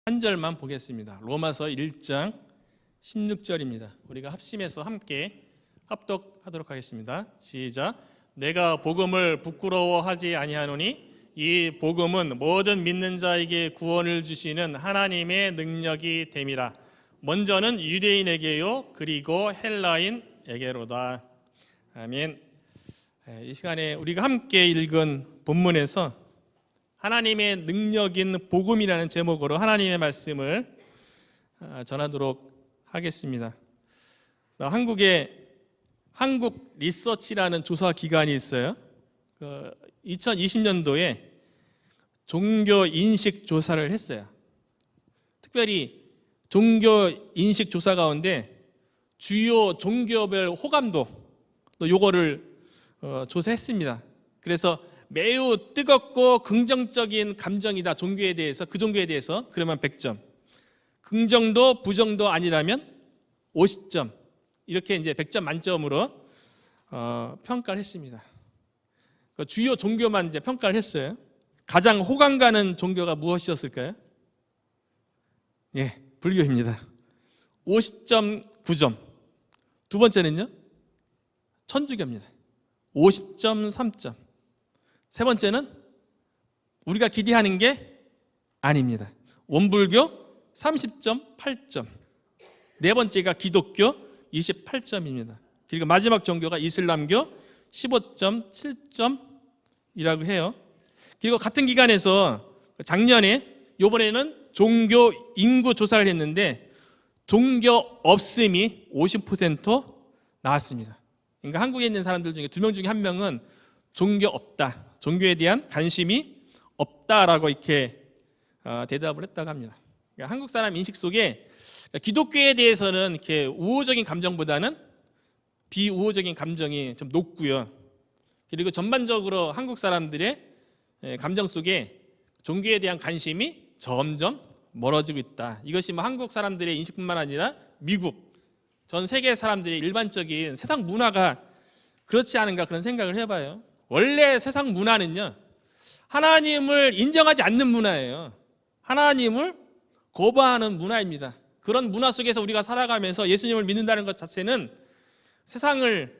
한 절만 보겠습니다. 로마서 1장 16절입니다. 우리가 합심해서 함께 합독하도록 하겠습니다. 시작. 내가 복음을 부끄러워하지 아니하노니 이 복음은 모든 믿는 자에게 구원을 주시는 하나님의 능력이 됨이라. 먼저는 유대인에게요 그리고 헬라인에게로다. 아멘. 이 시간에 우리가 함께 읽은 본문에서 하나님의 능력인 복음이라는 제목으로 하나님의 말씀을 전하도록 하겠습니다. 한국에 한국 리서치라는 조사 기관이 있어요. 2020년도에 종교 인식 조사를 했어요. 특별히 종교 인식 조사 가운데 주요 종교별 호감도 요거를 조사했습니다. 그래서 매우 뜨겁고 긍정적인 감정이다 종교에 대해서, 그 종교에 대해서 그러면 100점, 긍정도 부정도 아니라면 50점, 이렇게 이제 100점 만점으로 평가를 했습니다. 주요 종교만 이제 평가를 했어요. 가장 호감 가는 종교가 무엇이었을까요? 예, 불교입니다. 50.9점. 두 번째는요, 천주교입니다. 50.3점. 세 번째는 우리가 기대하는 게 아닙니다. 원불교 30.8점. 네 번째가 기독교 28점입니다. 그리고 마지막 종교가 이슬람교 15.7점이라고 해요. 그리고 같은 기간에서 작년에, 이번에는 종교 인구 조사를 했는데 종교 없음이 50% 나왔습니다. 그러니까 한국에 있는 사람들 중에 2명 중에 1명은 종교 없다, 종교에 대한 관심이 없다라고 이렇게 대답을 했다고 합니다. 그러니까 한국 사람 인식 속에 기독교에 대해서는 이렇게 우호적인 감정보다는 비우호적인 감정이 좀 높고요. 그리고 전반적으로 한국 사람들의 감정 속에 종교에 대한 관심이 점점 멀어지고 있다. 이것이 한국 사람들의 인식뿐만 아니라 미국, 전 세계 사람들의 일반적인 세상 문화가 그렇지 않은가, 그런 생각을 해봐요. 원래 세상 문화는요, 하나님을 인정하지 않는 문화예요. 하나님을 거부하는 문화입니다. 그런 문화 속에서 우리가 살아가면서 예수님을 믿는다는 것 자체는 세상을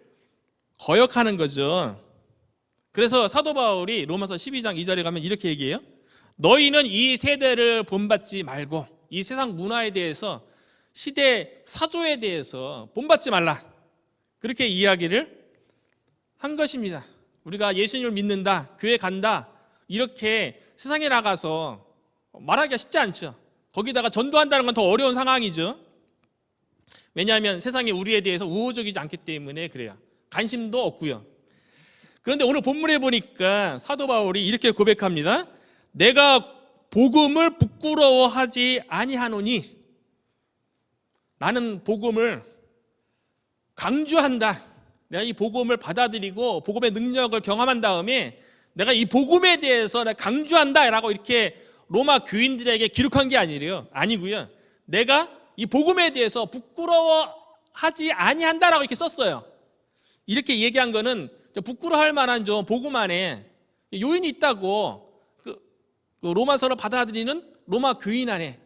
거역하는 거죠. 그래서 사도 바울이 로마서 12장 2절에 가면 이렇게 얘기해요. 너희는 이 세대를 본받지 말고, 이 세상 문화에 대해서, 시대 사조에 대해서 본받지 말라, 그렇게 이야기를 한 것입니다. 우리가 예수님을 믿는다, 교회 간다, 이렇게 세상에 나가서 말하기가 쉽지 않죠. 거기다가 전도한다는 건 더 어려운 상황이죠. 왜냐하면 세상이 우리에 대해서 우호적이지 않기 때문에 그래요. 관심도 없고요. 그런데 오늘 본문에 보니까 사도 바울이 이렇게 고백합니다. 내가 복음을 부끄러워하지 아니하노니, 나는 복음을 강조한다. 내가 이 복음을 받아들이고 복음의 능력을 경험한 다음에 내가 이 복음에 대해서 강조한다 라고 이렇게 로마 교인들에게 기록한 게 아니고요. 내가 이 복음에 대해서 부끄러워하지 아니한다라고 이렇게 썼어요. 이렇게 얘기한 거는 부끄러워할 만한 좀 복음 안에 요인이 있다고, 그 로마서를 받아들이는 로마 교인 안에,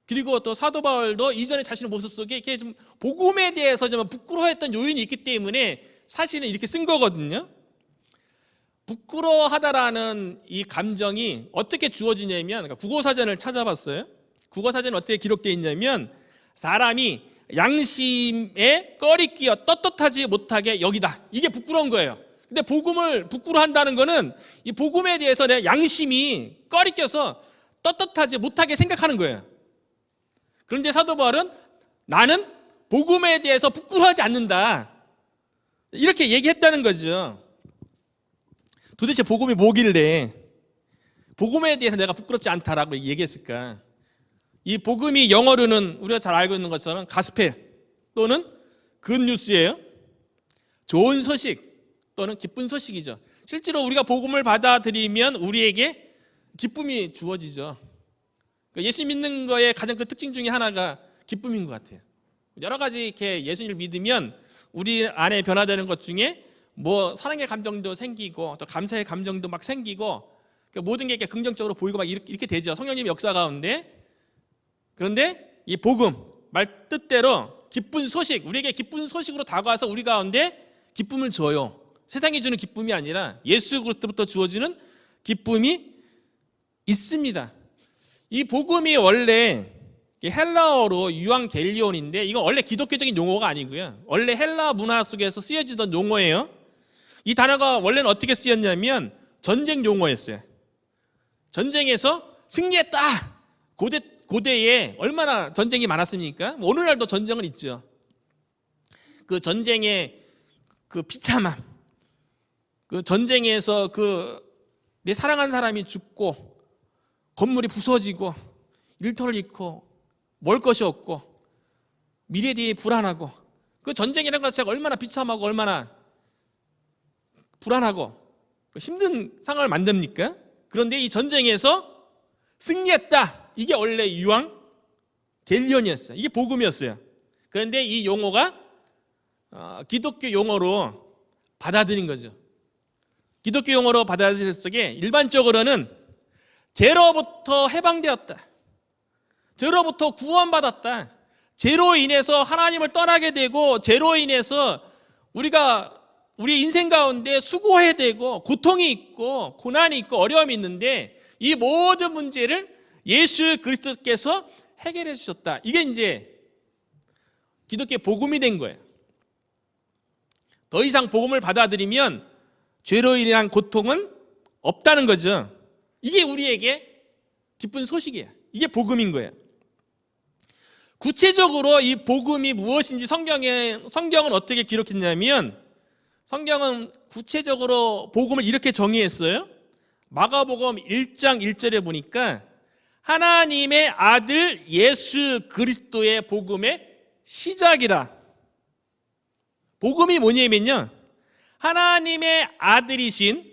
그리고 또 사도 바울도 이전에 자신의 모습 속에 이렇게 좀 복음에 대해서 좀 부끄러워했던 요인이 있기 때문에 사실은 이렇게 쓴 거거든요. 부끄러워하다라는 이 감정이 어떻게 주어지냐면, 국어사전을 찾아봤어요. 국어사전은 어떻게 기록되어 있냐면, 사람이 양심에 꺼리 끼어 떳떳하지 못하게 여기다, 이게 부끄러운 거예요. 근데 복음을 부끄러워한다는 거는 이 복음에 대해서 내 양심이 꺼리 껴서 떳떳하지 못하게 생각하는 거예요. 그런데 사도 바울은 나는 복음에 대해서 부끄러워하지 않는다, 이렇게 얘기했다는 거죠. 도대체 복음이 뭐길래 복음에 대해서 내가 부끄럽지 않다라고 얘기했을까? 이 복음이 영어로는 우리가 잘 알고 있는 것처럼 가스펠 또는 굿뉴스예요. 좋은 소식 또는 기쁜 소식이죠. 실제로 우리가 복음을 받아들이면 우리에게 기쁨이 주어지죠. 예수 믿는 거의 가장 큰 특징 중에 하나가 기쁨인 것 같아요. 여러 가지 이렇게 예수님을 믿으면 우리 안에 변화되는 것 중에 사랑의 감정도 생기고 또 감사의 감정도 막 생기고 모든 게 이렇게 긍정적으로 보이고 막 이렇게 되죠. 성령님의 역사 가운데 그런데 이 복음, 말 뜻대로 기쁜 소식, 우리에게 기쁜 소식으로 다가와서 우리 가운데 기쁨을 줘요. 세상이 주는 기쁨이 아니라 예수 그리스도부터 주어지는 기쁨이 있습니다. 이 복음이 원래 헬라어로 유앙겔리온인데 이건 원래 기독교적인 용어가 아니고요. 원래 헬라 문화 속에서 쓰여지던 용어예요. 이 단어가 원래는 어떻게 쓰였냐면 전쟁 용어였어요. 전쟁에서 승리했다. 고대에 얼마나 전쟁이 많았습니까? 오늘날도 전쟁은 있죠. 그 전쟁의 그 비참함, 그 전쟁에서 내 사랑하는 사람이 죽고 건물이 부서지고 일터를 잃고 먹을 것이 없고 미래에 대해 불안하고 그 전쟁이라는 것 자체가 얼마나 비참하고 얼마나 불안하고 힘든 상황을 만듭니까? 그런데 이 전쟁에서 승리했다. 이게 원래 유앙겔리온이었어요. 이게 복음이었어요. 그런데 이 용어가 기독교 용어로 받아들인 거죠. 기독교 용어로 받아들일 적에 일반적으로는 죄로부터 해방되었다. 죄로부터 구원받았다. 죄로 인해서 하나님을 떠나게 되고 죄로 인해서 우리 인생 가운데 수고해야 되고 고통이 있고 고난이 있고 어려움이 있는데 이 모든 문제를 예수 그리스도께서 해결해 주셨다. 이게 이제 기독교의 복음이 된 거예요. 더 이상 복음을 받아들이면 죄로 인한 고통은 없다는 거죠. 이게 우리에게 기쁜 소식이에요. 이게 복음인 거예요. 구체적으로 이 복음이 무엇인지 성경은 어떻게 기록했냐면 성경은 구체적으로 복음을 이렇게 정의했어요. 마가복음 1장 1절에 보니까 하나님의 아들 예수 그리스도의 복음의 시작이라. 복음이 뭐냐면요, 하나님의 아들이신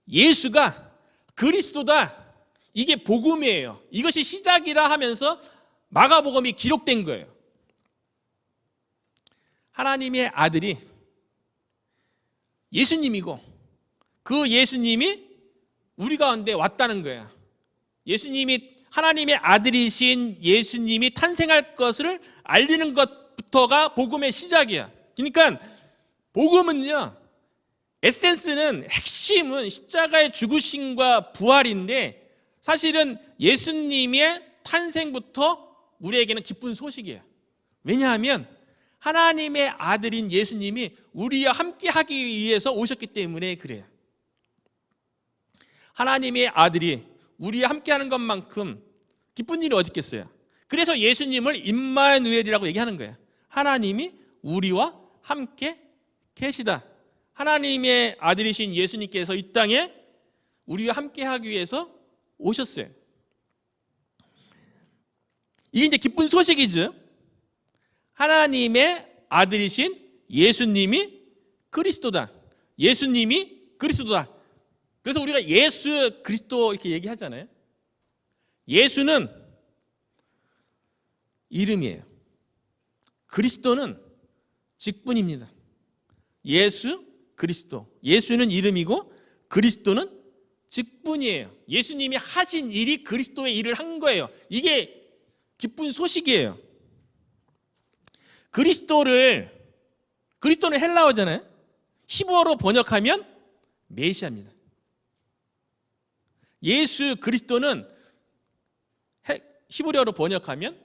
예수가 그리스도다. 이게 복음이에요. 이것이 시작이라 하면서 마가복음이 기록된 거예요. 하나님의 아들이 예수님이고 그 예수님이 우리 가운데 왔다는 거예요. 예수님이 하나님의 아들이신 예수님이 탄생할 것을 알리는 것부터가 복음의 시작이야. 그러니까 복음은요, 에센스는 핵심은 십자가의 죽으심과 부활인데 사실은 예수님의 탄생부터 우리에게는 기쁜 소식이에요. 왜냐하면 하나님의 아들인 예수님이 우리와 함께 하기 위해서 오셨기 때문에 그래요. 하나님의 아들이 우리와 함께 하는 것만큼 기쁜 일이 어디 있겠어요. 그래서 예수님을 임마누엘이라고 얘기하는 거예요. 하나님이 우리와 함께 계시다. 하나님의 아들이신 예수님께서 이 땅에 우리와 함께 하기 위해서 오셨어요. 이게 이제 기쁜 소식이죠. 하나님의 아들이신 예수님이 그리스도다. 예수님이 그리스도다. 그래서 우리가 예수 그리스도 이렇게 얘기하잖아요. 예수는 이름이에요. 그리스도는 직분입니다. 예수 그리스도. 예수는 이름이고 그리스도는 직분이에요. 예수님이 하신 일이 그리스도의 일을 한 거예요. 이게 기쁜 소식이에요. 그리스도는 헬라어잖아요. 히브리어로 번역하면 메시아입니다. 예수 그리스도는 히브리어로 번역하면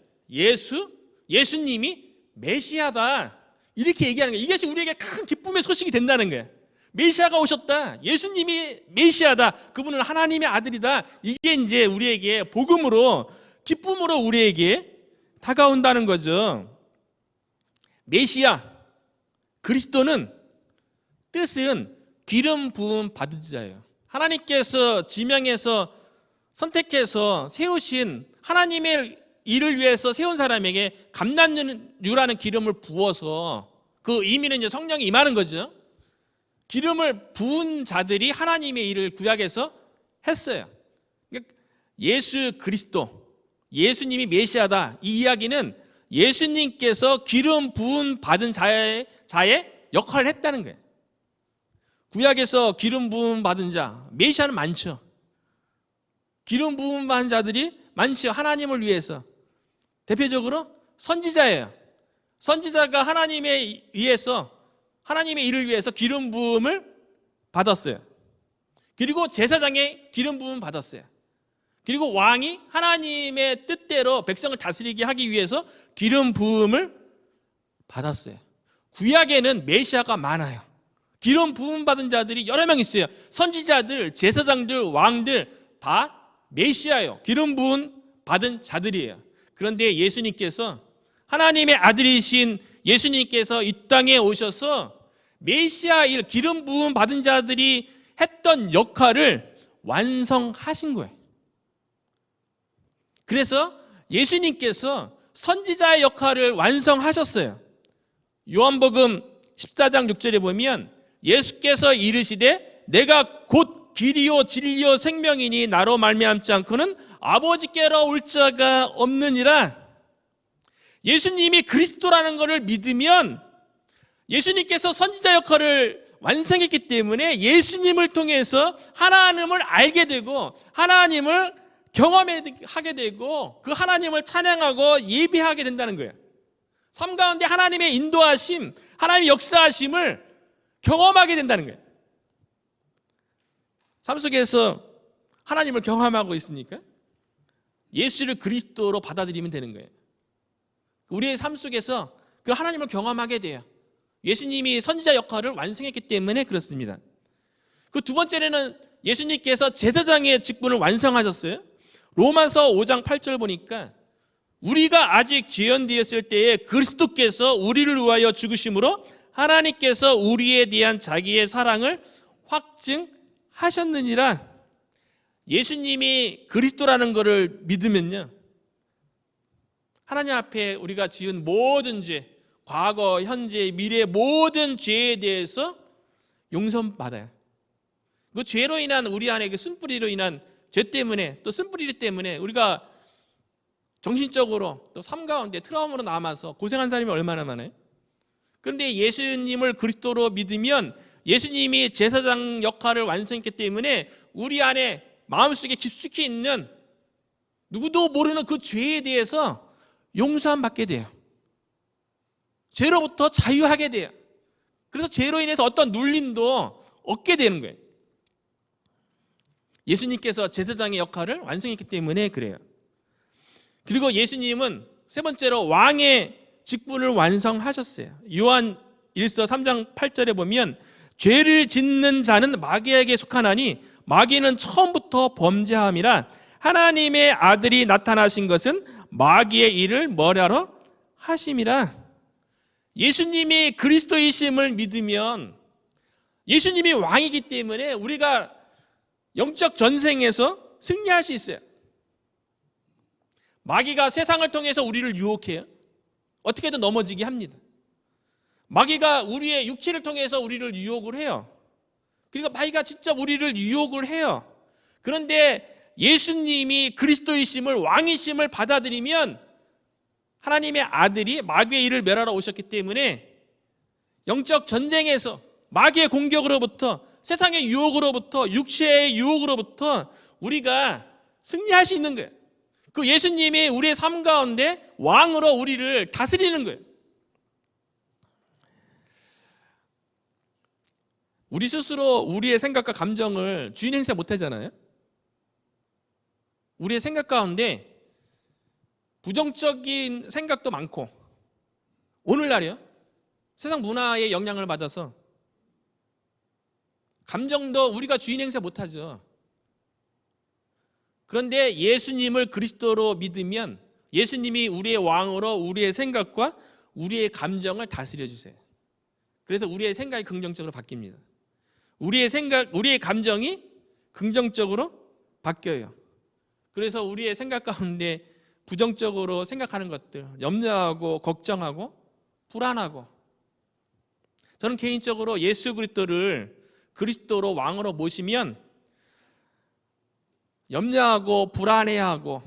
예수님이 메시아다. 이렇게 얘기하는 거예요. 이것이 우리에게 큰 기쁨의 소식이 된다는 거예요. 메시아가 오셨다. 예수님이 메시아다. 그분은 하나님의 아들이다. 이게 이제 우리에게 복음으로, 기쁨으로 우리에게 다가온다는 거죠. 메시아, 그리스도는 뜻은 기름 부음 받은 자예요. 하나님께서 지명해서 선택해서 세우신 하나님의 일을 위해서 세운 사람에게 감람유라는 기름을 부어서 그 의미는 이제 성령이 임하는 거죠. 기름을 부은 자들이 하나님의 일을 구약에서 했어요. 그러니까 예수 그리스도, 예수님이 메시아다. 이 이야기는 예수님께서 기름 부은 받은 자의 역할을 했다는 거예요. 구약에서 기름 부음 받은 자, 메시아는 많죠. 기름 부음 받은 자들이 많죠. 하나님을 위해서 대표적으로 선지자예요. 선지자가 하나님의 일을 위해서 기름 부음을 받았어요. 그리고 제사장의 기름 부음 받았어요. 그리고 왕이 하나님의 뜻대로 백성을 다스리게 하기 위해서 기름 부음을 받았어요. 구약에는 메시아가 많아요. 기름 부음 받은 자들이 여러 명 있어요. 선지자들, 제사장들, 왕들 다 메시아예요. 기름 부음 받은 자들이에요. 그런데 예수님께서, 하나님의 아들이신 예수님께서 이 땅에 오셔서 메시아 일, 기름 부음 받은 자들이 했던 역할을 완성하신 거예요. 그래서 예수님께서 선지자의 역할을 완성하셨어요. 요한복음 14장 6절에 보면 예수께서 이르시되 내가 곧 길이요 진리요 생명이니 나로 말미암지 않고는 아버지께로 올 자가 없느니라. 예수님이 그리스도라는 것을 믿으면, 예수님께서 선지자 역할을 완성했기 때문에 예수님을 통해서 하나님을 알게 되고 하나님을 경험하게 되고 그 하나님을 찬양하고 예배하게 된다는 거예요. 삶 가운데 하나님의 인도하심, 하나님의 역사하심을 경험하게 된다는 거예요. 삶 속에서 하나님을 경험하고 있으니까 예수를 그리스도로 받아들이면 되는 거예요. 우리의 삶 속에서 그 하나님을 경험하게 돼요. 예수님이 선지자 역할을 완성했기 때문에 그렇습니다. 그 두 번째는 예수님께서 제사장의 직분을 완성하셨어요. 로마서 5장 8절 보니까 우리가 아직 죄인되었을 때에 그리스도께서 우리를 위하여 죽으심으로 하나님께서 우리에 대한 자기의 사랑을 확증하셨느니라. 예수님이 그리스도라는 것을 믿으면요, 하나님 앞에 우리가 지은 모든 죄, 과거, 현재, 미래 모든 죄에 대해서 용서받아요. 그 죄로 인한 우리 안에 그 쓴뿌리로 인한 죄 때문에, 또 쓴뿌리 때문에 우리가 정신적으로 또 삶 가운데 트라우마로 남아서 고생한 사람이 얼마나 많아요? 그런데 예수님을 그리스도로 믿으면 예수님이 제사장 역할을 완성했기 때문에 우리 안에 마음속에 깊숙이 있는 누구도 모르는 그 죄에 대해서 용서함 받게 돼요. 죄로부터 자유하게 돼요. 그래서 죄로 인해서 어떤 눌림도 얻게 되는 거예요. 예수님께서 제사장의 역할을 완성했기 때문에 그래요. 그리고 예수님은 세 번째로 왕의 직분을 완성하셨어요. 요한 1서 3장 8절에 보면 죄를 짓는 자는 마귀에게 속하나니 마귀는 처음부터 범죄함이라 하나님의 아들이 나타나신 것은 마귀의 일을 멸하러 하심이라. 예수님이 그리스도이심을 믿으면 예수님이 왕이기 때문에 우리가 영적 전쟁에서 승리할 수 있어요. 마귀가 세상을 통해서 우리를 유혹해요. 어떻게든 넘어지게 합니다. 마귀가 우리의 육체를 통해서 우리를 유혹을 해요. 그리고 마귀가 직접 우리를 유혹을 해요. 그런데 예수님이 그리스도이심을, 왕이심을 받아들이면 하나님의 아들이 마귀의 일을 멸하러 오셨기 때문에 영적 전쟁에서 마귀의 공격으로부터, 세상의 유혹으로부터, 육체의 유혹으로부터 우리가 승리할 수 있는 거예요. 그 예수님이 우리의 삶 가운데 왕으로 우리를 다스리는 거예요. 우리 스스로 우리의 생각과 감정을 주인 행사 못 하잖아요. 우리의 생각 가운데 부정적인 생각도 많고, 오늘날이요, 세상 문화의 영향을 받아서 감정도 우리가 주인 행사 못 하죠. 그런데 예수님을 그리스도로 믿으면 예수님이 우리의 왕으로 우리의 생각과 우리의 감정을 다스려 주세요. 그래서 우리의 생각이 긍정적으로 바뀝니다. 우리의 생각, 우리의 감정이 긍정적으로 바뀌어요. 그래서 우리의 생각 가운데 부정적으로 생각하는 것들, 염려하고 걱정하고 불안하고, 저는 개인적으로 예수 그리스도를 그리스도로 왕으로 모시면 염려하고 불안해하고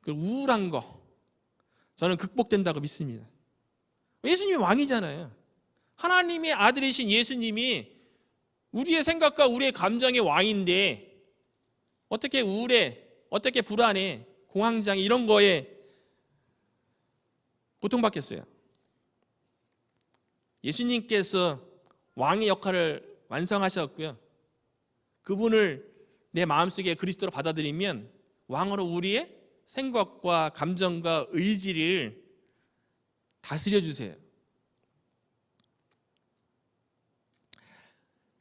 그 우울한 거 저는 극복된다고 믿습니다. 예수님이 왕이잖아요. 하나님의 아들이신 예수님이 우리의 생각과 우리의 감정의 왕인데 어떻게 우울해, 어떻게 불안해, 공황장애 이런 거에 고통받겠어요. 예수님께서 왕의 역할을 완성하셨고요. 그분을 내 마음속에 그리스도로 받아들이면 왕으로 우리의 생각과 감정과 의지를 다스려 주세요.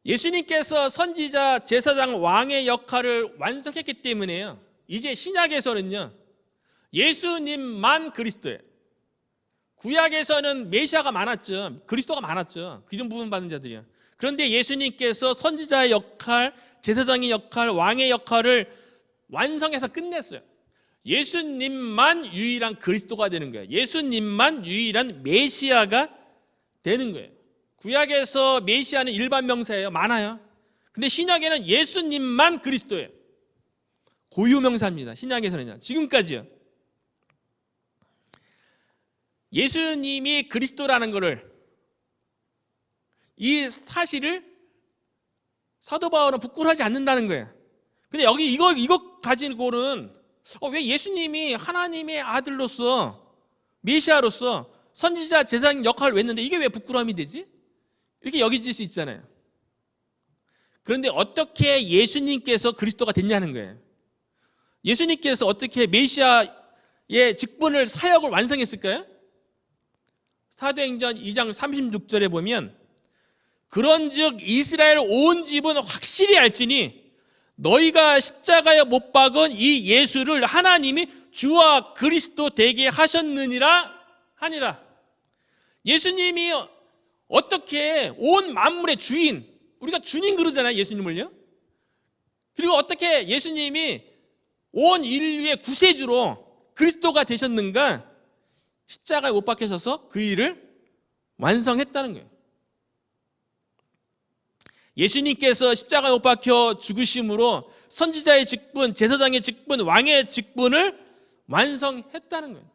예수님께서 선지자, 제사장, 왕의 역할을 완성했기 때문에요. 이제 신약에서는요, 예수님만 그리스도예요. 구약에서는 메시아가 많았죠. 그리스도가 많았죠. 기름 부음 받은 자들이요. 그런데 예수님께서 선지자의 역할, 제사장의 역할, 왕의 역할을 완성해서 끝냈어요. 예수님만 유일한 그리스도가 되는 거예요. 예수님만 유일한 메시아가 되는 거예요. 구약에서 메시아는 일반 명사예요. 많아요. 근데 신약에는 예수님만 그리스도예요. 고유 명사입니다. 신약에서는요. 지금까지요. 예수님이 그리스도라는 것을, 이 사실을 사도 바울은 부끄러워하지 않는다는 거예요. 근데 여기 이거 가지고는 왜 예수님이 하나님의 아들로서, 메시아로서 선지자, 제사장 역할을 했는데 이게 왜 부끄러움이 되지? 이렇게 여겨질 수 있잖아요. 그런데 어떻게 예수님께서 그리스도가 됐냐는 거예요. 예수님께서 어떻게 메시아의 직분을, 사역을 완성했을까요? 사도행전 2장 36절에 보면, 그런즉 이스라엘 온 집은 확실히 알지니 너희가 십자가에 못 박은 이 예수를 하나님이 주와 그리스도 되게 하셨느니라 하니라. 예수님이 어떻게 온 만물의 주인, 우리가 주님 그러잖아요, 예수님을요. 그리고 어떻게 예수님이 온 인류의 구세주로 그리스도가 되셨는가? 십자가에 못 박히셔서 그 일을 완성했다는 거예요. 예수님께서 십자가에 못 박혀 죽으심으로 선지자의 직분, 제사장의 직분, 왕의 직분을 완성했다는 거예요.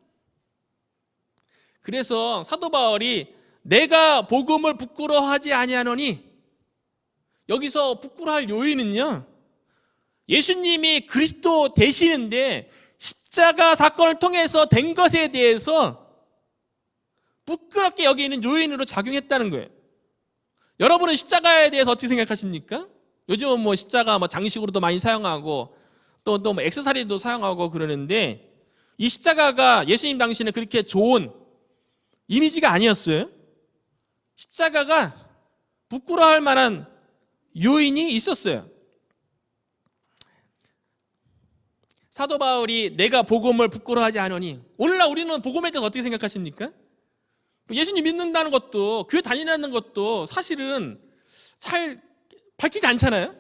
그래서 사도 바울이 내가 복음을 부끄러워하지 아니하노니, 여기서 부끄러워할 요인은요, 예수님이 그리스도 되시는데 십자가 사건을 통해서 된 것에 대해서 부끄럽게 여기는 요인으로 작용했다는 거예요. 여러분은 십자가에 대해서 어떻게 생각하십니까? 요즘은 뭐 십자가 장식으로도 많이 사용하고 또 뭐 액세서리도 사용하고 그러는데, 이 십자가가 예수님 당시에는 그렇게 좋은 이미지가 아니었어요. 십자가가 부끄러워할 만한 요인이 있었어요. 사도 바울이 내가 복음을 부끄러워하지 않으니, 오늘날 우리는 복음에 대해서 어떻게 생각하십니까? 예수님 믿는다는 것도, 교회 다니는 것도 사실은 잘 밝히지 않잖아요.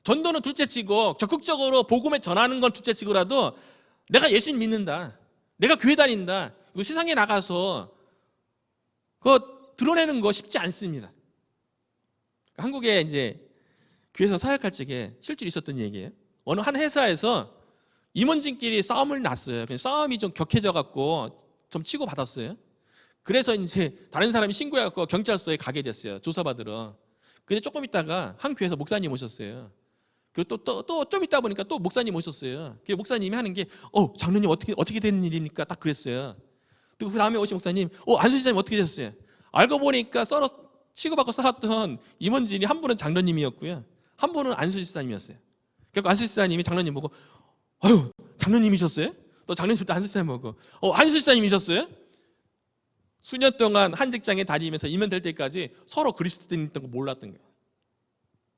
전도는 둘째치고 적극적으로 복음에 전하는 건 둘째치고라도 내가 예수님 믿는다, 내가 교회 다닌다, 이거 세상에 나가서 그거 드러내는 거 쉽지 않습니다. 한국에 이제 교회에서 사역할 적에 실제로 있었던 얘기예요. 어느 한 회사에서 임원진끼리 싸움을 났어요. 싸움이 좀 격해져 갖고 좀 치고 받았어요. 그래서 이제 다른 사람이 신고해갖고 경찰서에 가게 됐어요. 조사받으러. 근데 조금 있다가 한 교회에서 목사님 오셨어요. 그리고 또 좀 있다 보니까 또 목사님 오셨어요. 그 목사님이 하는 게, 장로님 어떻게 된 일입니까? 딱 그랬어요. 그 다음에 오신 목사님, 안수지사님 어떻게 되셨어요? 알고 보니까 치고받고 싸웠던 임원진이 한 분은 장로님이었고요, 한 분은 안수지사님이었어요. 그래서 안수지사님이 장로님 보고, 장로님이셨어요? 또 장로님 또 안수지사님 보고, 안수지사님이셨어요? 수년 동안 한 직장에 다니면서 임원될 때까지 서로 그리스도인이 있던 거 몰랐던 거예요.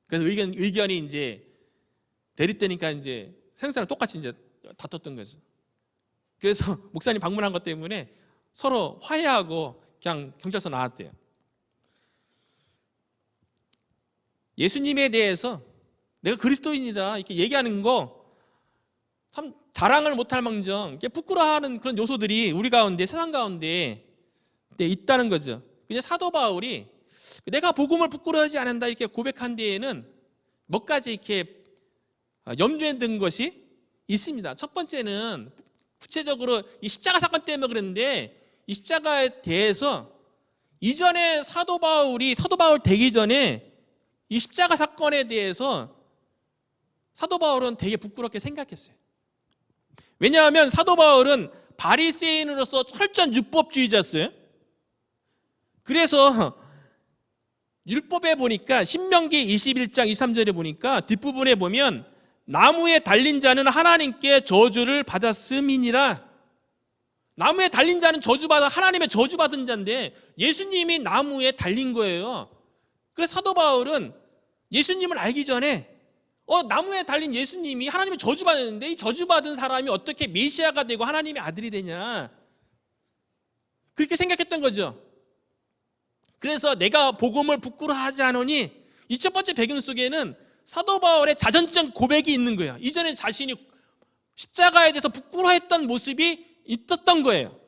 그래서 의견이 이제 대립되니까 이제 생사랑 똑같이 이제 다퉜던 거죠. 그래서 목사님 방문한 것 때문에 서로 화해하고 그냥 경찰서 나왔대요. 예수님에 대해서 내가 그리스도인이다 이렇게 얘기하는 거 참 자랑을 못할 망정 부끄러워하는 그런 요소들이 우리 가운데, 세상 가운데 있다는 거죠. 그냥 사도 바울이 내가 복음을 부끄러워하지 않는다 이렇게 고백한 데에는 몇 가지 이렇게 염두에 둔 것이 있습니다. 첫 번째는 구체적으로 이 십자가 사건 때문에 그랬는데, 이 십자가에 대해서 이전에 사도 바울 되기 전에 이 십자가 사건에 대해서 사도 바울은 되게 부끄럽게 생각했어요. 왜냐하면 사도 바울은 바리새인으로서 철저한 율법주의자였어요. 그래서 율법에 보니까 신명기 21장 23절에 보니까 뒷부분에 보면 나무에 달린 자는 하나님께 저주를 받았음이니라. 나무에 달린 자는 저주받아 하나님의 저주받은 자인데 예수님이 나무에 달린 거예요. 그래서 사도 바울은 예수님을 알기 전에 나무에 달린 예수님이 하나님의 저주받았는데 이 저주받은 사람이 어떻게 메시아가 되고 하나님의 아들이 되냐, 그렇게 생각했던 거죠. 그래서 내가 복음을 부끄러워하지 않으니, 이 첫 번째 배경 속에는 사도 바울의 자전적 고백이 있는 거예요. 이전에 자신이 십자가에 대해서 부끄러워했던 모습이 있었던 거예요.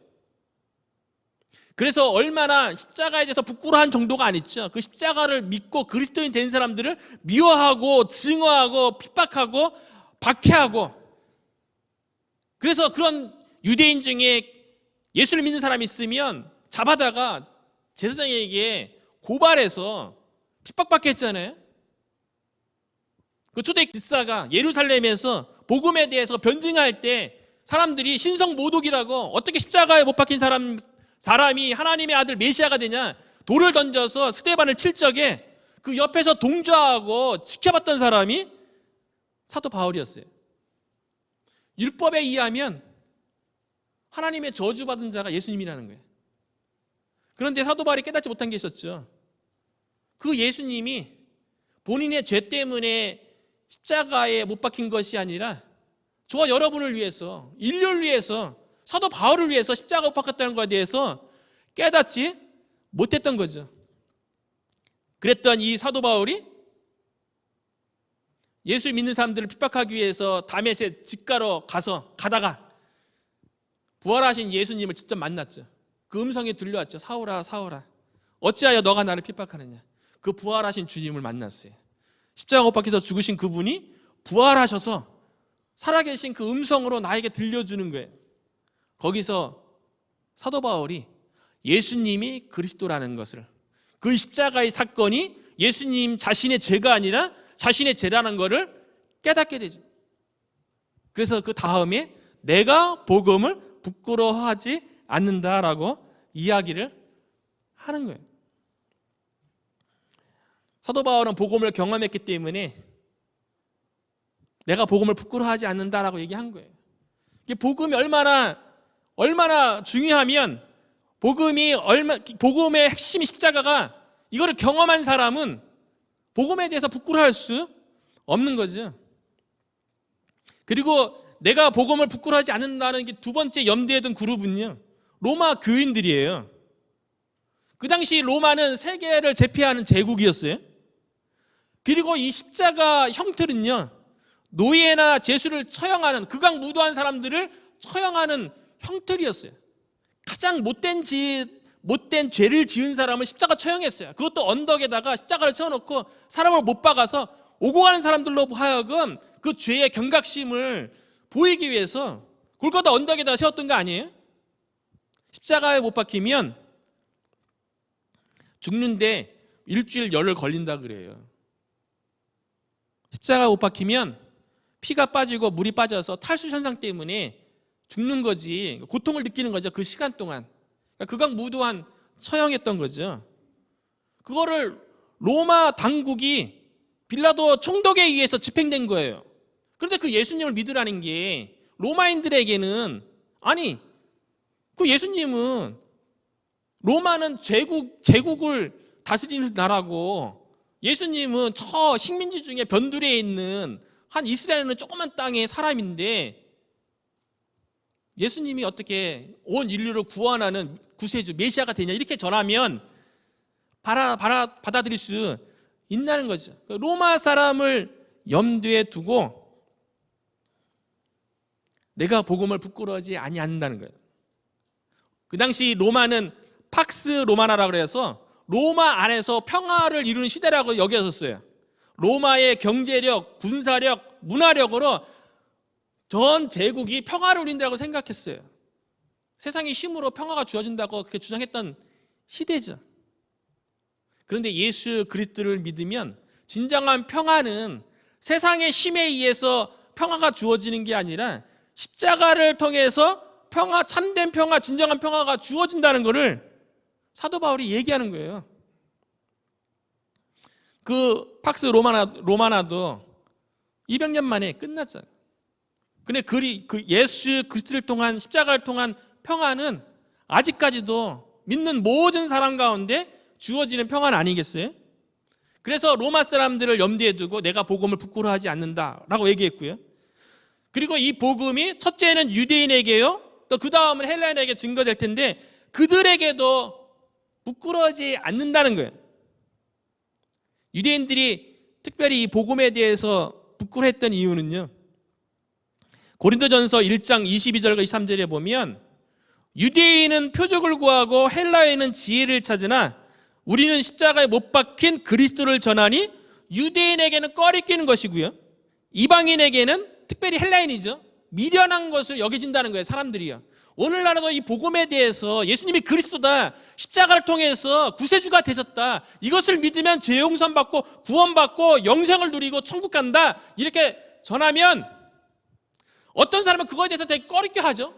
그래서 얼마나 십자가에 대해서 부끄러워한 정도가 아니죠. 그 십자가를 믿고 그리스도인 된 사람들을 미워하고 증오하고 핍박하고 박해하고, 그래서 그런 유대인 중에 예수를 믿는 사람이 있으면 잡아다가 제사장에게 고발해서 핍박받게 했잖아요. 그 초대 집사가 예루살렘에서 복음에 대해서 변증할 때 사람들이 신성모독이라고, 어떻게 십자가에 못 박힌 사람이 하나님의 아들 메시아가 되냐, 돌을 던져서 스데반을 칠 적에 그 옆에서 동조하고 지켜봤던 사람이 사도 바울이었어요. 율법에 의하면 하나님의 저주받은 자가 예수님이라는 거예요. 그런데 사도 바울이 깨닫지 못한 게 있었죠. 그 예수님이 본인의 죄 때문에 십자가에 못 박힌 것이 아니라 저와 여러분을 위해서, 인류를 위해서, 사도 바울을 위해서 십자가 못 박혔다는 것에 대해서 깨닫지 못했던 거죠. 그랬던 이 사도 바울이 예수 믿는 사람들을 핍박하기 위해서 다메섹 직가로 가다가 부활하신 예수님을 직접 만났죠. 그 음성이 들려왔죠. 사울아 사울아 어찌하여 너가 나를 핍박하느냐. 그 부활하신 주님을 만났어요. 십자가 못 박혀서 죽으신 그분이 부활하셔서 살아계신 그 음성으로 나에게 들려주는 거예요. 거기서 사도 바울이 예수님이 그리스도라는 것을, 그 십자가의 사건이 예수님 자신의 죄가 아니라 자신의 죄라는 것을 깨닫게 되죠. 그래서 그 다음에 내가 복음을 부끄러워하지 않는다라고 이야기를 하는 거예요. 사도 바울은 복음을 경험했기 때문에 내가 복음을 부끄러워하지 않는다라고 얘기한 거예요. 이게 복음이 얼마나 중요하면, 복음의 핵심이 십자가가, 이거를 경험한 사람은 복음에 대해서 부끄러워할 수 없는 거죠. 그리고 내가 복음을 부끄러워하지 않는다는 게 두 번째 염두에 둔 그룹은요, 로마 교인들이에요. 그 당시 로마는 세계를 제패하는 제국이었어요. 그리고 이 십자가 형틀은요, 노예나 죄수를 처형하는, 극악무도한 사람들을 처형하는 형틀이었어요. 가장 못된 죄를 지은 사람을 십자가 처형했어요. 그것도 언덕에다가 십자가를 세워놓고 사람을 못 박아서 오고 가는 사람들로 하여금 그 죄의 경각심을 보이기 위해서 골고다 언덕에다가 세웠던 거 아니에요? 십자가에 못 박히면 죽는데 일주일 열흘 걸린다 그래요. 십자가에 못 박히면 피가 빠지고 물이 빠져서 탈수 현상 때문에 죽는 거지, 고통을 느끼는 거죠. 그 시간 동안 극악무도한 처형했던 거죠. 그거를 로마 당국이 빌라도 총독에 의해서 집행된 거예요. 그런데 그 예수님을 믿으라는 게 로마인들에게는, 아니 그 예수님은, 로마는 제국을 다스리는 나라고, 예수님은 저 식민지 중에 변두리에 있는 한 이스라엘은 조그만 땅의 사람인데 예수님이 어떻게 온 인류를 구원하는 구세주 메시아가 되냐, 이렇게 전하면 받아들일 수 있다는 거죠. 로마 사람을 염두에 두고 내가 복음을 부끄러워하지 아니한다는 거예요. 그 당시 로마는 팍스 로마나라고 해서 로마 안에서 평화를 이루는 시대라고 여겨졌어요. 로마의 경제력, 군사력, 문화력으로 전 제국이 평화를 누린다고 생각했어요. 세상의 힘으로 평화가 주어진다고 그렇게 주장했던 시대죠. 그런데 예수 그리스도를 믿으면 진정한 평화는 세상의 힘에 의해서 평화가 주어지는 게 아니라 십자가를 통해서 평화, 참된 평화, 진정한 평화가 주어진다는 것을 사도 바울이 얘기하는 거예요. 그 팍스 로마나도 200년 만에 끝났잖아요. 근데 예수 그리스도를 통한, 십자가를 통한 평화는 아직까지도 믿는 모든 사람 가운데 주어지는 평화는 아니겠어요? 그래서 로마 사람들을 염두에 두고 내가 복음을 부끄러워하지 않는다라고 얘기했고요. 그리고 이 복음이 첫째는 유대인에게요, 또 그 다음은 헬라인에게 증거될 텐데 그들에게도 부끄러워하지 않는다는 거예요. 유대인들이 특별히 이 복음에 대해서 부끄러워했던 이유는요, 고린도전서 1장 22절과 23절에 보면 유대인은 표적을 구하고 헬라인은 지혜를 찾으나 우리는 십자가에 못 박힌 그리스도를 전하니 유대인에게는 꺼리끼는 것이고요, 이방인에게는, 특별히 헬라인이죠, 미련한 것을 여겨진다는 거예요. 사람들이요. 오늘날에도 이 복음에 대해서 예수님이 그리스도다, 십자가를 통해서 구세주가 되셨다, 이것을 믿으면 죄 용서 받고 구원받고 영생을 누리고 천국 간다, 이렇게 전하면 어떤 사람은 그거에 대해서 되게 꺼리껴 하죠.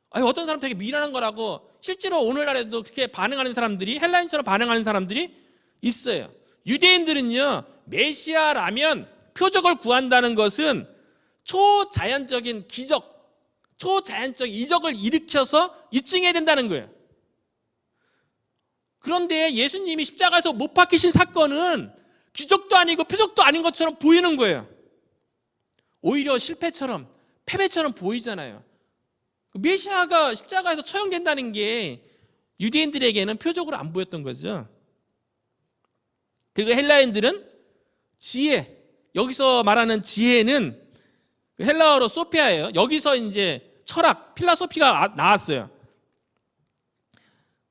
아니, 어떤 사람은 되게 미련한 거라고. 실제로 오늘날에도 그렇게 반응하는 사람들이, 헬라인처럼 반응하는 사람들이 있어요. 유대인들은요, 메시아라면 표적을 구한다는 것은 초자연적인 기적, 초자연적 이적을 일으켜서 입증해야 된다는 거예요. 그런데 예수님이 십자가에서 못 박히신 사건은 기적도 아니고 표적도 아닌 것처럼 보이는 거예요. 오히려 실패처럼, 패배처럼 보이잖아요. 메시아가 십자가에서 처형된다는 게 유대인들에게는 표적으로 안 보였던 거죠. 그리고 헬라인들은 지혜, 여기서 말하는 지혜는 헬라어로 소피아예요. 여기서 이제 철학, 필라소피가 나왔어요.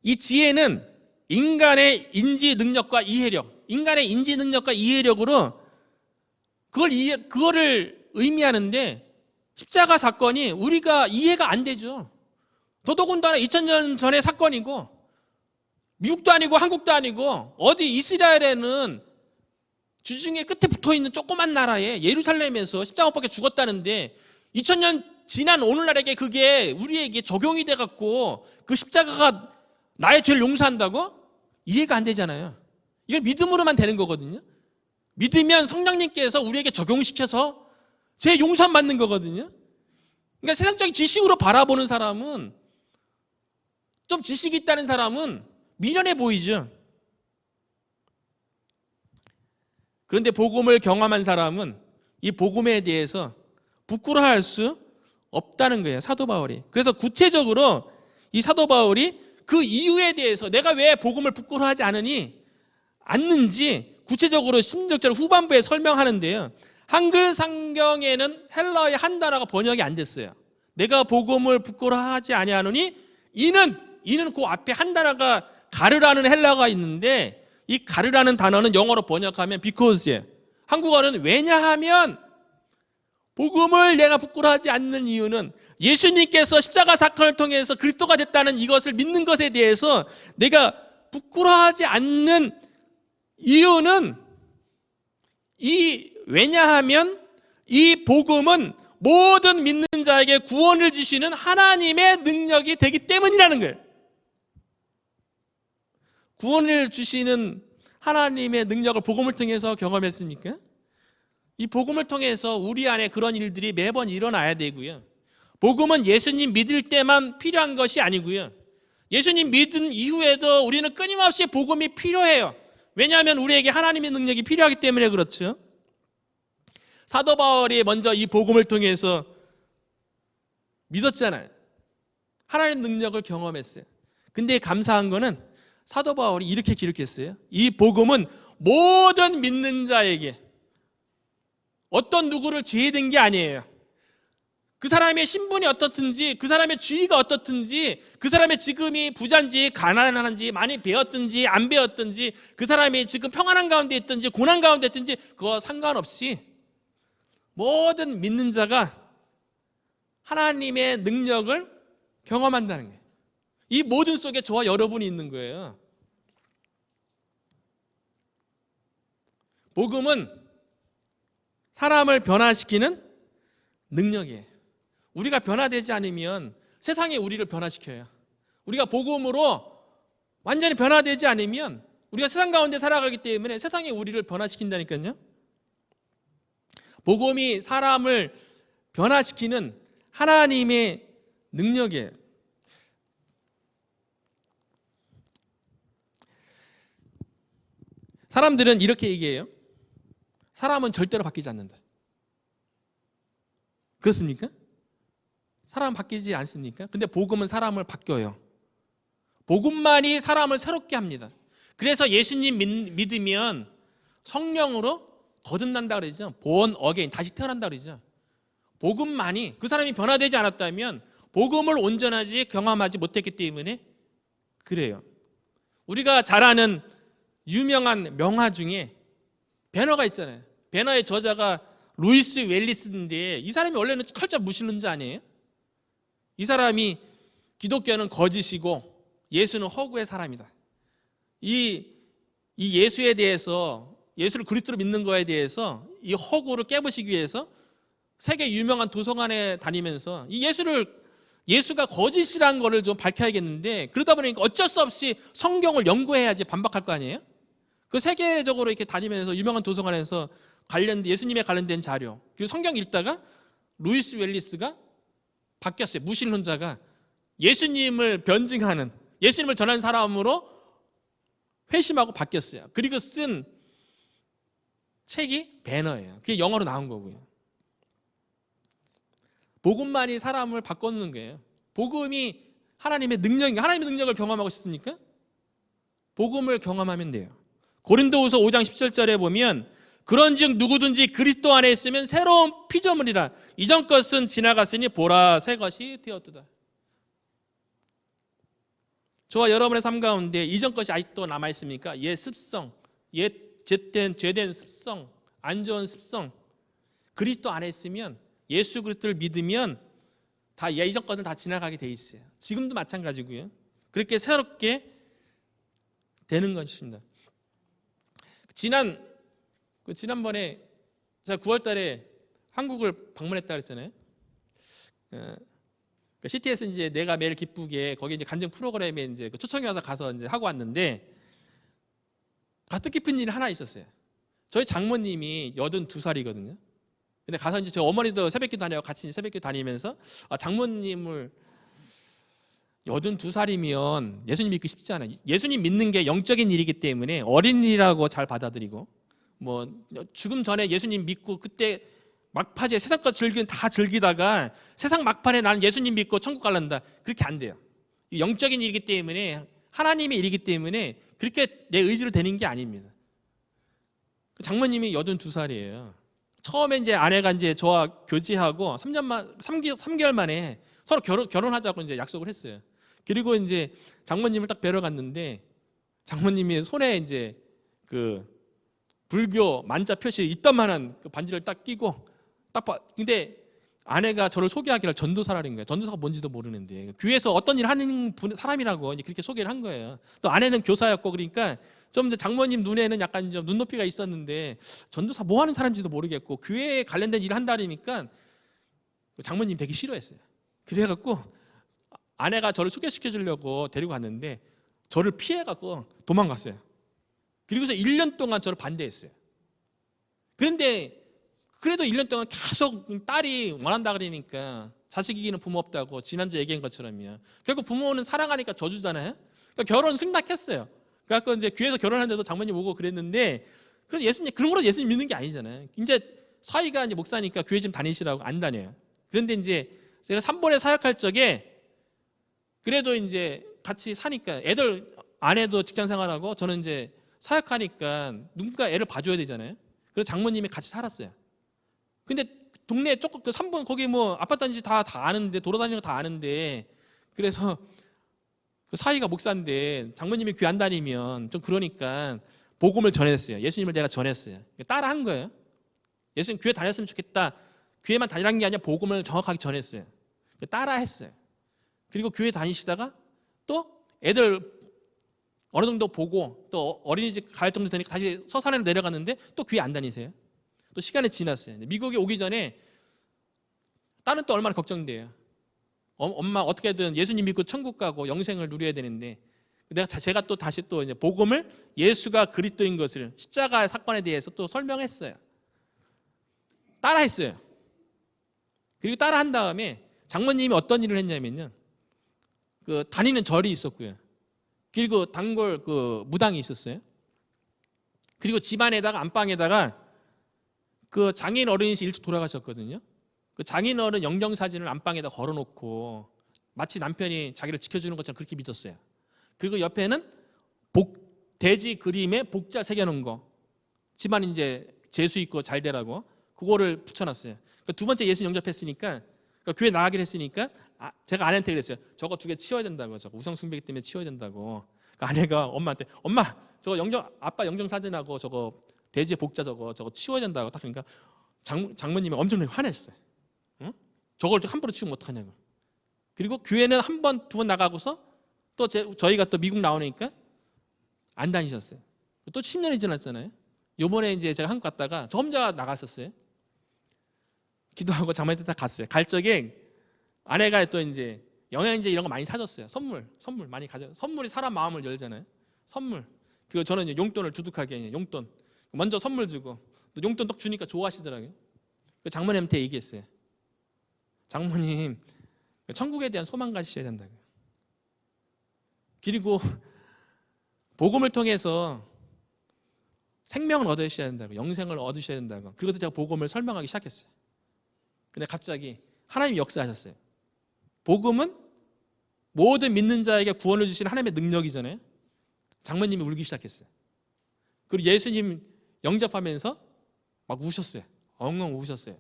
이 지혜는 인간의 인지 능력과 이해력, 인간의 인지 능력과 이해력으로 그거를 의미하는데, 십자가 사건이 우리가 이해가 안 되죠. 더더군다나 2000년 전의 사건이고, 미국도 아니고 한국도 아니고, 어디 이스라엘에는 주중에 끝에 붙어있는 조그만 나라에 예루살렘에서 십자가 못 박혀 죽었다는데 2000년 지난 오늘날에게 그게 우리에게 적용이 돼갖고 그 십자가가 나의 죄를 용서한다고? 이해가 안 되잖아요. 이건 믿음으로만 되는 거거든요. 믿으면 성령님께서 우리에게 적용시켜서 죄 용서 받는 거거든요. 그러니까 세상적인 지식으로 바라보는 사람은, 좀 지식이 있다는 사람은 미련해 보이죠. 그런데 복음을 경험한 사람은 이 복음에 대해서 부끄러워할 수 없다는 거예요, 사도 바울이. 그래서 구체적으로 이 사도 바울이 그 이유에 대해서 내가 왜 복음을 부끄러워하지 않는지 구체적으로 16절 후반부에 설명하는데요, 한글 성경에는 헬라어의 한 단어가 번역이 안 됐어요. 내가 복음을 부끄러워하지 아니하노니 이는 그 앞에 한 단어가 가르라는 헬라어가 있는데, 이 가르라는 단어는 영어로 번역하면 because예요. 한국어는 왜냐하면, 복음을 내가 부끄러워하지 않는 이유는 예수님께서 십자가 사건을 통해서 그리스도가 됐다는 이것을 믿는 것에 대해서 내가 부끄러워하지 않는 이유는, 왜냐하면 이 복음은 모든 믿는 자에게 구원을 주시는 하나님의 능력이 되기 때문이라는 거예요. 구원을 주시는 하나님의 능력을 복음을 통해서 경험했습니까? 이 복음을 통해서 우리 안에 그런 일들이 매번 일어나야 되고요. 복음은 예수님 믿을 때만 필요한 것이 아니고요, 예수님 믿은 이후에도 우리는 끊임없이 복음이 필요해요. 왜냐하면 우리에게 하나님의 능력이 필요하기 때문에 그렇죠. 사도 바울이 먼저 이 복음을 통해서 믿었잖아요. 하나님의 능력을 경험했어요. 근데 감사한 거는 사도 바울이 이렇게 기록했어요. 이 복음은 모든 믿는 자에게, 어떤 누구를 죄된 게 아니에요. 그 사람의 신분이 어떻든지, 그 사람의 주의가 어떻든지, 그 사람의 지금이 부자인지 가난한지, 많이 배웠든지 안 배웠든지, 그 사람이 지금 평안한 가운데 있든지 고난 가운데 있든지 그거 상관없이 모든 믿는 자가 하나님의 능력을 경험한다는 거예요. 이 모든 속에 저와 여러분이 있는 거예요. 복음은 사람을 변화시키는 능력이에요. 우리가 변화되지 않으면 세상이 우리를 변화시켜요. 우리가 복음으로 완전히 변화되지 않으면 우리가 세상 가운데 살아가기 때문에 세상이 우리를 변화시킨다니까요. 복음이 사람을 변화시키는 하나님의 능력이에요. 사람들은 이렇게 얘기해요. 사람은 절대로 바뀌지 않는다. 그렇습니까? 사람은 바뀌지 않습니까? 근데 복음은 사람을 바뀌어요. 복음만이 사람을 새롭게 합니다. 그래서 예수님 믿으면 성령으로 거듭난다 그러죠. born again, 다시 태어난다 그러죠. 복음만이, 그 사람이 변화되지 않았다면 복음을 온전하지 경험하지 못했기 때문에 그래요. 우리가 잘 아는 유명한 명화 중에 배너가 있잖아요. 배너의 저자가 루이스 웰리스인데 이 사람이 원래는 철저 무신론자 아니에요? 이 사람이 기독교는 거짓이고 예수는 허구의 사람이다. 이 예수에 대해서, 예수를 그리스도로 믿는 거에 대해서 이 허구를 깨부시기 위해서 세계 유명한 도서관에 다니면서 이 예수가 거짓이라는 거를 좀 밝혀야겠는데, 그러다 보니까 어쩔 수 없이 성경을 연구해야지 반박할 거 아니에요? 그 세계적으로 이렇게 다니면서 유명한 도서관에서 예수님에 관련된 자료, 그리고 성경 읽다가 루이스 웰리스가 바뀌었어요. 무신론자가 예수님을 변증하는, 예수님을 전하는 사람으로 회심하고 바뀌었어요. 그리고 쓴 책이 배너예요. 그게 영어로 나온 거고요. 복음만이 사람을 바꾸는 거예요. 복음이 하나님의 능력인가? 하나님의 능력을 경험하고 싶습니까? 복음을 경험하면 돼요. 고린도후서 5장 17절에 보면 그런즉 누구든지 그리스도 안에 있으면 새로운 피조물이라, 이전 것은 지나갔으니 보라 새 것이 되었도다. 저와 여러분의 삶 가운데 이전 것이 아직도 남아 있습니까? 옛 습성, 옛 죄된 습성, 안 좋은 습성, 그리스도 안에 있으면, 예수 그리스도를 믿으면 다 이전 것은 다 지나가게 돼 있어요. 지금도 마찬가지고요. 그렇게 새롭게 되는 것입니다. 지난번에 제가 9월달에 한국을 방문했다 그랬잖아요. CTS 이제 내가 매일 기쁘게 거기 이제 간증 프로그램에 이제 초청이 와서 가서 이제 하고 왔는데, 뜻깊은 일이 하나 있었어요. 저희 장모님이 82살이거든요. 근데 가서 이제 저희 어머니도 새벽기도 다녀요. 같이 새벽기도 다니면서 장모님을 82살이면 예수님 믿기 쉽지 않아요. 예수님 믿는 게 영적인 일이기 때문에 어린이라고 잘 받아들이고, 뭐 죽음 전에 예수님 믿고 그때 막파지에 세상 것 다 즐기다가 세상 막판에 나는 예수님 믿고 천국 갈란다, 그렇게 안 돼요. 영적인 일이기 때문에, 하나님의 일이기 때문에 그렇게 내 의지로 되는 게 아닙니다. 장모님이 82살이에요. 처음에 이제 아내가 이제 저와 교제하고 3개월 만에 서로 결혼하자고 이제 약속을 했어요. 그리고 이제 장모님을 딱 뵈러 갔는데, 장모님이 손에 이제 그 불교 만자 표시 있던만한 그 반지를 딱 끼고 근데 아내가 저를 소개하기를 전도사라는 거예요. 전도사가 뭔지도 모르는데 교회에서 어떤 일 하는 사람이라고 이제 그렇게 소개를 한 거예요. 또 아내는 교사였고, 그러니까 좀 이제 장모님 눈에는 약간 좀 눈높이가 있었는데 전도사 뭐 하는 사람인지도 모르겠고 교회에 관련된 일을 한다니까 장모님 되게 싫어했어요. 그래갖고 아내가 저를 소개시켜 주려고 데리고 갔는데 저를 피해갖고 도망갔어요. 그리고서 1년 동안 저를 반대했어요. 그런데 그래도 1년 동안 계속 딸이 원한다 그러니까, 자식이기는 부모 없다고 지난주 얘기한 것처럼요. 결국 부모는 사랑하니까 져주잖아요. 그러니까 결혼 승낙했어요. 그래서 이제 교회에서 결혼하는데도 장모님 오고 그랬는데, 그래서 예수님, 그런 거로 예수님 믿는 게 아니잖아요. 이제 사위가 이제 목사니까 교회 좀 다니시라고 안 다녀요. 그런데 이제 제가 3번에 사역할 적에 그래도 이제 같이 사니까, 아내도 직장 생활하고 저는 이제 사역하니까 누군가 애를 봐줘야 되잖아요. 그래서 장모님이 같이 살았어요. 근데 동네 조금 그 3번 거기 뭐 아파트 단지 다 아는데, 돌아다니는 거 다 아는데, 그래서 그 사위가 목사인데 장모님이 교회 안 다니면 좀 그러니까 복음을 전했어요. 예수님을 내가 전했어요. 따라한 거예요. 예수님 교회 다녔으면 좋겠다. 교회만 다니라는 게 아니라 복음을 정확하게 전했어요. 따라했어요. 그리고 교회 다니시다가 또 애들 어느 정도 보고 또 어린이집 갈 정도 되니까 다시 서산에 내려갔는데 또 교회 안 다니세요. 또 시간이 지났어요. 미국에 오기 전에 딸은 또 얼마나 걱정돼요. 엄마 어떻게든 예수님 믿고 천국 가고 영생을 누려야 되는데 제가 또 다시 또 이제 복음을 예수가 그리스도인 것을 십자가의 사건에 대해서 또 설명했어요. 따라했어요. 그리고 따라한 다음에 장모님이 어떤 일을 했냐면요. 그 다니는 절이 있었고요. 그리고 단골 그 무당이 있었어요. 그리고 집안에다가 안방에다가 그 장인 어른이 일찍 돌아가셨거든요. 그 장인 어른 영정 사진을 안방에다 걸어놓고 마치 남편이 자기를 지켜주는 것처럼 그렇게 믿었어요. 그리고 옆에는 돼지 그림에 복자 새겨놓은 거, 집안 이제 재수 있고 잘 되라고 그거를 붙여놨어요. 그러니까 두 번째 예수 영접했으니까 그러니까 교회 나가기로 했으니까 제가 아내한테 그랬어요. 저거 2개 치워야 된다고. 저거 우상 숭배기 때문에 치워야 된다고. 그러니까 아내가 엄마한테 엄마 저거 아빠 영정 사진하고 저거 돼지 복자 저거 치워야 된다고 딱 그러니까 장모님이 엄청 화냈어요. 응? 저걸 함부로 치우면 어떡하냐고. 그리고 교회는 한 번, 2번 나가고서 또 저희가 또 미국 나오니까 안 다니셨어요. 또 10년이 지났잖아요. 요번에 이제 제가 한국 갔다가 저 혼자 나갔었어요. 기도하고 장모님한테 딱 갔어요. 갈 적에 아내가 또 이제 영양제 이런 거 많이 사줬어요. 선물 많이 선물이 사람 마음을 열잖아요. 선물. 그리고 저는 이제 용돈을 두둑하게 용돈 먼저 선물 주고 또 용돈 딱 주니까 좋아하시더라고요. 그 장모님한테 얘기했어요. 장모님 천국에 대한 소망 가지셔야 된다고요. 그리고 복음을 통해서 생명을 얻으셔야 된다고, 영생을 얻으셔야 된다고. 그래서 제가 복음을 설명하기 시작했어요. 근데 갑자기 하나님이 역사하셨어요. 복음은 모든 믿는 자에게 구원을 주시는 하나님의 능력이잖아요. 장모님이 울기 시작했어요. 그리고 예수님 영접하면서 막 우셨어요. 엉엉 우셨어요.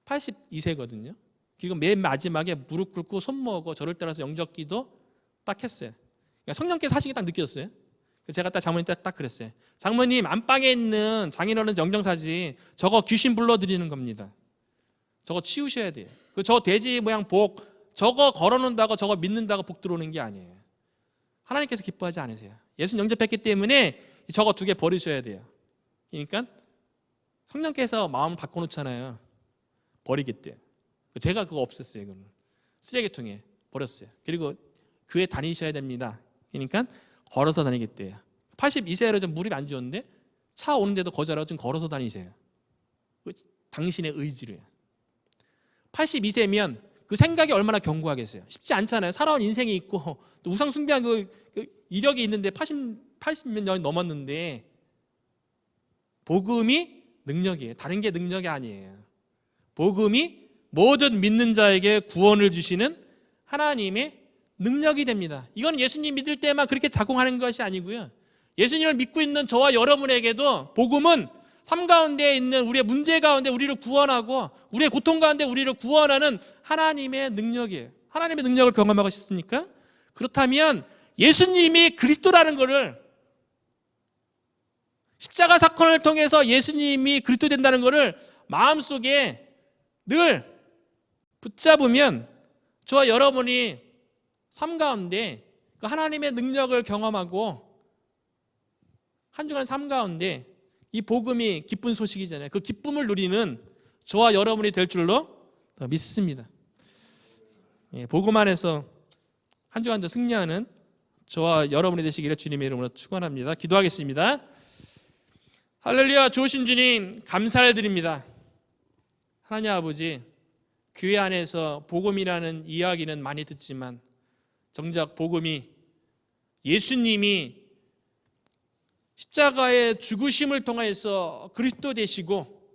82세거든요. 그리고 맨 마지막에 무릎 꿇고 손 모으고 저를 따라서 영접기도 딱 했어요. 그러니까 성령께서 하신 게 딱 느꼈어요. 제가 딱 장모님 딱 그랬어요. 장모님 안방에 있는 장인어른 영정사진 저거 귀신 불러들이는 겁니다. 저거 치우셔야 돼요. 저 돼지 모양 복 저거 걸어놓는다고 저거 믿는다고 복 들어오는 게 아니에요. 하나님께서 기뻐하지 않으세요. 예수 영접했기 때문에 저거 2개 버리셔야 돼요. 그러니까 성령께서 마음을 바꿔놓잖아요. 버리겠대요. 제가 그거 없앴어요. 그거는 쓰레기통에 버렸어요. 그리고 교회 다니셔야 됩니다. 그러니까 걸어서 다니겠대요. 82세로 좀 무릎이 안 좋은데 차 오는데도 거절하고 지금 걸어서 다니세요. 당신의 의지로요. 82세면 그 생각이 얼마나 견고하겠어요. 쉽지 않잖아요. 살아온 인생이 있고 또 우상 숭배한 그 이력이 있는데 80몇 년이 넘었는데 복음이 능력이에요. 다른 게 능력이 아니에요. 복음이 모든 믿는 자에게 구원을 주시는 하나님의 능력이 됩니다. 이건 예수님 믿을 때만 그렇게 작용하는 것이 아니고요. 예수님을 믿고 있는 저와 여러분에게도 복음은 삶 가운데 있는 우리의 문제 가운데 우리를 구원하고 우리의 고통 가운데 우리를 구원하는 하나님의 능력이에요. 하나님의 능력을 경험하고 싶습니까? 그렇다면 예수님이 그리스도라는 것을 십자가 사건을 통해서 예수님이 그리스도 된다는 것을 마음속에 늘 붙잡으면 저와 여러분이 삶 가운데 그 하나님의 능력을 경험하고 한 주간 삶 가운데 이 복음이 기쁜 소식이잖아요. 그 기쁨을 누리는 저와 여러분이 될 줄로 믿습니다. 복음 안에서 한 주간도 승리하는 저와 여러분이 되시기를 주님의 이름으로 축원합니다. 기도하겠습니다. 할렐루야. 좋으신 주님 감사를 드립니다. 하나님 아버지, 교회 안에서 복음이라는 이야기는 많이 듣지만 정작 복음이 예수님이 십자가의 죽으심을 통해서 그리스도 되시고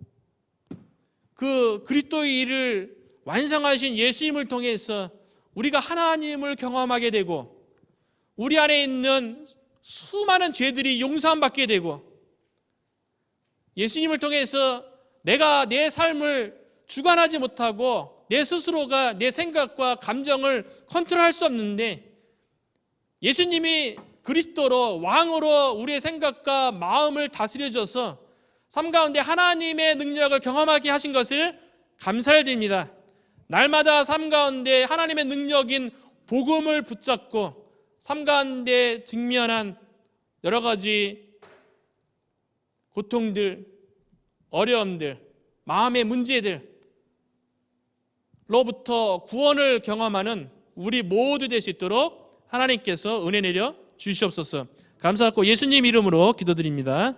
그 그리스도의 일을 완성하신 예수님을 통해서 우리가 하나님을 경험하게 되고 우리 안에 있는 수많은 죄들이 용서받게 되고 예수님을 통해서 내가 내 삶을 주관하지 못하고 내 스스로가 내 생각과 감정을 컨트롤할 수 없는데 예수님이 그리스도로 왕으로 우리의 생각과 마음을 다스려 줘서 삶 가운데 하나님의 능력을 경험하게 하신 것을 감사를 드립니다. 날마다 삶 가운데 하나님의 능력인 복음을 붙잡고 삶 가운데 직면한 여러 가지 고통들, 어려움들, 마음의 문제들 로부터 구원을 경험하는 우리 모두 될 수 있도록 하나님께서 은혜 내려 주시옵소서. 감사하고 예수님 이름으로 기도드립니다.